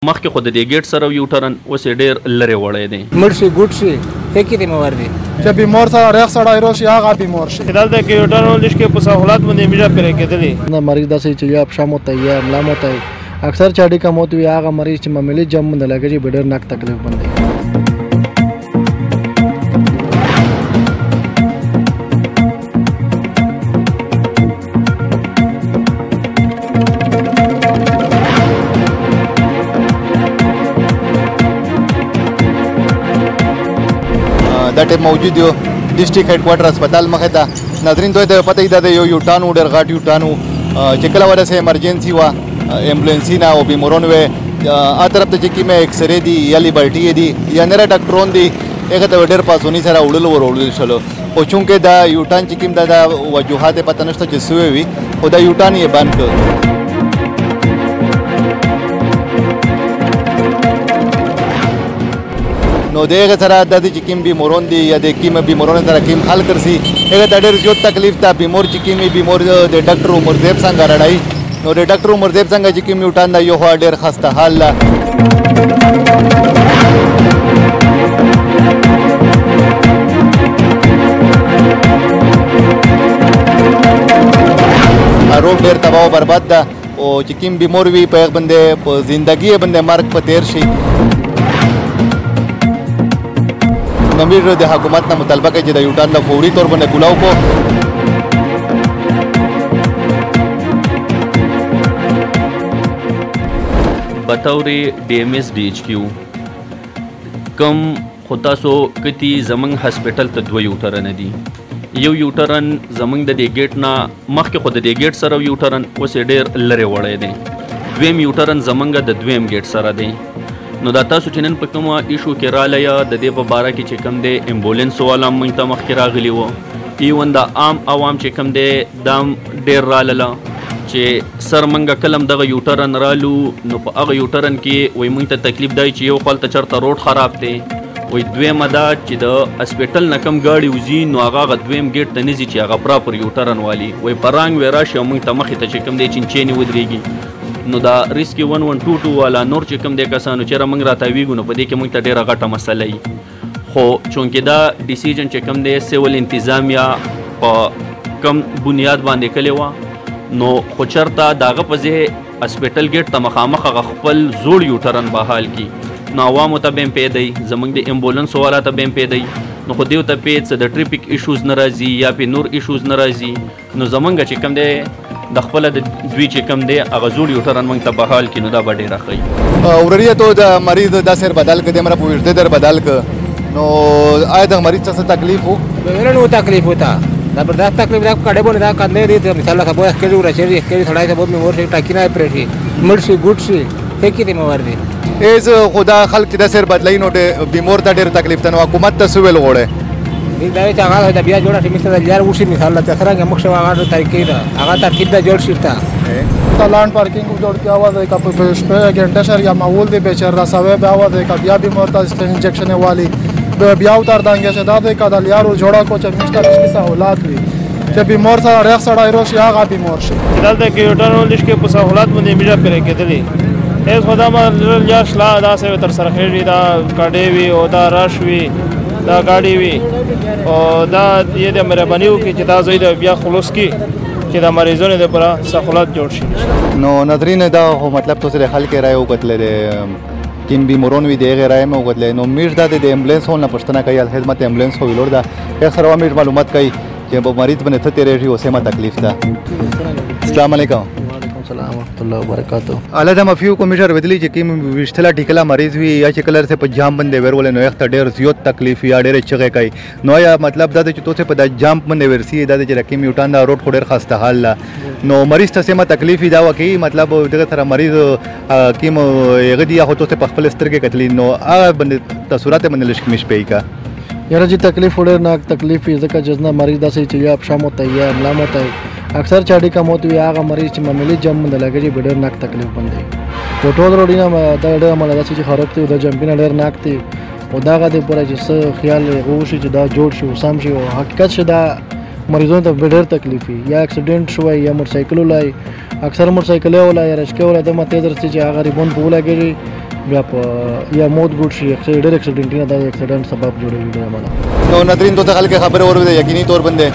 مخکې خو د دې ګیټ سره یو ټرن اوس یې ډېر لرې وړی دی مړ شي ګوډ شي ټکي دې مور دی چې بیمار سره ریخ سړی راشي هغه بیمار شي دلته کې یو ټرن ولش کې په سہولت باندې میجا پرې کېدلی نه مریض داسې چې یا افشام ہوتا ہے یا املام ہوتا ہے اکثر چاډي کم ہوتی وي هغه مریض چې معمولی جم نه لګي چې ډېر ناک تکلیف باندې دا ټیم موجود یو ډسټریکټ هډ کوارټر هسپتال مخې ته ناظرین دوی ته پته ده یو یوټان و ډېر غټ یوټان و چې کله ورسې ایمرجنسي وه ایمبولینسي نه او بیمارون وې هغه طرف ته چې کومې ایکسرې دي یا لیبرټي دي یا نره ډاکټرون دي هغه ته ډېر په اسانۍ سره وړلو ور شلو خو چونکې دا یوټان چې کوم دا وجوهات یې پته نشته چې سوی وي خو دا یوټان یې بند کړ نو د هغې سره د چې کوم بیمارون دي یا د کوم بیمارونو سره کوم حل کرسي هغه ته ډېر زیات تکلیف ته بیمار چې کوم بیمار د ډاکټر عمرزیب څنګه رړی نو د ډاکټر عمرزیب څنګه چې کوم یوټان دا یو ډېر خسته حال ده روډ ډېر تباه او برباد ده او چې کوم بیمار وي په هغه باندې په زندګي یې باندې مرګ په تیر شي نمیر د حکومت نه مطالبه کوي چې د یوټان له فوري طور باندې کولاو کو بطور ډي ایم ایس ډي ایچ کیو کم خو تاسو کتي زمونږ هسپټل ته دوه یوټرن دي یو یوټرن زمونږ د دې ګیټ نه مخکې خو د دې ګیټ سره یوټرن اوس یې ډېر لرې وړی دی دویم یوټرن زمونږ د دویم ګیټ سره دی نو دا تاسو چې نن په کومه ایشو کې رالی یا د دې په باره کې چې کوم دی امبولینس والا موږ ته مخکې راغلي وو ایون د عام عوام چې کوم دی دا ډېر رالله چې سر موږ کلم دغه یوټرن رالو نو په هغه یوټرن کې وایي موږ ته تکلیف دی چې یو خپل ته چېرته روډ خراب دی وایي دویمه دا چې د هسپټل نه کم ګاډي وځي نو هغه دویم ګیټ ته نه ځي چې هغه پراپر یوټرن والي وایي په رانګ وی راشي او موږ ته مخې ته چې کوم دی چینچینې ودرېږي نو دا ریسکي 1122 والا نور چې کوم دی کسانو چېرې موږ راتاویږو نو په دې کې موږ ته ډېره غټه مسله وي خو چونکې دا ډیسیژن چې کوم دی سیول انتظامیه په کم بنیاد باندې کړې وه نو خو چېرته د هغه په ځای هسپټل ګیټ ته مخامخ هغه خپل زوړ یوټرن بحال کړي نو عوامو ته به هم پیدی زموږ د ایمبولنس والا ته به هم پیدی نو خو دیو ته پید څه د ټریفک ایشوز نه راځي یا پې نور ایشوز نه راځي نو زمونږ چې کوم دی د خپله د دوی چې کوم دی هغه زوړ یوټرن موږ ته بحال کړي نو دا به ډېره ښه وي ورریه تو د مریض دا سر بدل کړ دی مره په ویژده در بدل کړ نو آیا د مریض څه تکلیف و بهرن و تکلیف ہوتا زبردست تکلیف دا کډه بونه دا کله دې مثال کا بو اسکری ورشي اسکری ثړای ته بو مور شي ټاکی نه پرېږي مړ شي ګوډ شي ټکی دې مور دی ایز خدا خلک د سر بدلای نو بیمار ته ډېر تکلیف ته نو حکومت ته سویل غوړي دا چې هغه د بیا جوړه ټیمسته د یار وشي مثال ته څنګه مخ شو هغه طریقې دا هغه ترتیب دا جوړ شي تا لان پارکینگ جوړ کې आवाज ہے کا په غنټه شهر یا معول دی بیچر را سوي به आवाज ہے کا بیا بیمار ته انجکشن والی بیا اتر دانګه چې دا د کا د یار جوړه کو چې مشته کې سہولات وي چې بیمار سره ریخ سړی راشي هغه بیمار شي دلته کې یو ټرن ولش کې په سہولت باندې میجا پرې کېدلی هیڅ خدا ما یا شلا دا سه تر سره خېږي دا کډې وي او دا رش وي دا گاڑی وي او دا یې د مهربانیو کې چې دا زوی د بیا خلوص کې چې د مریضونو لپاره سہولت جوړ شي نو نظرین دا مطلب تو سره خلک رائے وکړل کیم بیمارون وی دیغه رائے مې وکړل نو میر د ایمبولینس هونه پښتنه کوي خدمت ایمبولینس خو ویلور دا اکثر عوامي معلومات کوي چې په مریض باندې ته تیرې شي اوسه ما تکلیف ده السلام علیکم السلام ورحمۃ اللہ وبرکاتہ اعلی د مفیو کمیشنر ودلی چې کیم وشتلا ټیکلا مریض وی یا چې کلر سے په جام باندې ورول نو یخت ډیر زیات تکلیف یا ډیر چغه کوي نو یا مطلب دا چې توسه په د جام باندې ورسی دا چې رقم یوټان دا روډ خو ډیر خسته حال نو مریض ته سم تکلیف دا وکي مطلب دغه سره مریض کیم یغه دی هغه توسه په خپل سترګې کتلی نو هغه باندې تاثیرات باندې لشکمش پي کا یاره جی تکلیف ډیر ناک تکلیف ځکه جزنا مریض داسې چې یا افشام ہوتا ہے یا املام ہوتا ہے اکثر چاډي کم ہوتی وي هغه مریض چې معمولی جم نه لګي ډیر ناک تکلیف باندې ټول روډینه دا ډیر عمل داسې چې خراب دی د جمپینه ډیر ناک دی او دا غته پورې چې خیال غوشي چې دا جوړ شي وسام شي او حقیقت شي دا مریضونو ته ډیر تکلیف یا اکسیډنٹ شوی یا موټر سایکل ولای اکثر موټر سایکل ولای یا رشکه ولای د مته درته چې هغه ریبون په ولګي بیا په یا موت ګوډ شي ډېر اکسیډنټونه د اکسیډنټ سبب جوړوي ډېر عمله نو ناظرین ته خلک خبره ورده یقیني طور باندې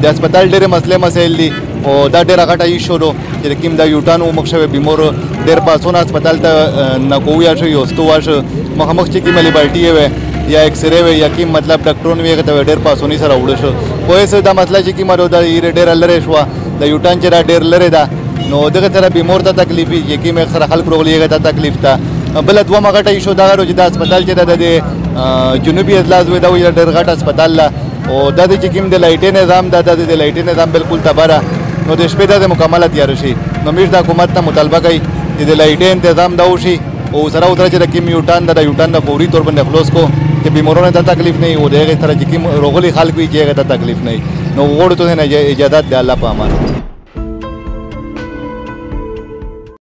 د هسپتال ډېر مسایل دي او دا ډېر غټه ایشو ده چې کوم دا یوټان او مخشوي بیمار ډېر پاسونه هسپتال ته نکویا شو یوستو واشه مخامخ چې کومه لیبرټي وي یا ایکس رے وي یا کوم مطلب ډاکټرون وي ته ډېر پاسونی سره وړو شو خو یې دا مسله چې کومه ده ډېر لری شو د یوټان چې دا ډېر لری ده نو دغه سره بیمار ته تکلیف یي کوم اکثر خلک روغلیږي ته تکلیف ته بل دوه مغټه ایشو دا چې د هسپتال چې د جنوبي اضلاع وي دا ډېر غټ هسپتال او دا چې کوم د لایټي نظام د لایټي نظام بالکل تباره نو د شپې د مکمله تیار شي نو موږ د حکومت ته مطالبه کوي چې د لایټي تنظیم دا وشي او سره وتره چې د کوم یوټان د فوري طور باندې خلاص کو چې بیمارونو ته تکلیف نه وي او دغه سره چې کوم روغلي خلک وي چې هغه ته تکلیف نه وي نو غوړو ته نه اجازه د الله په امان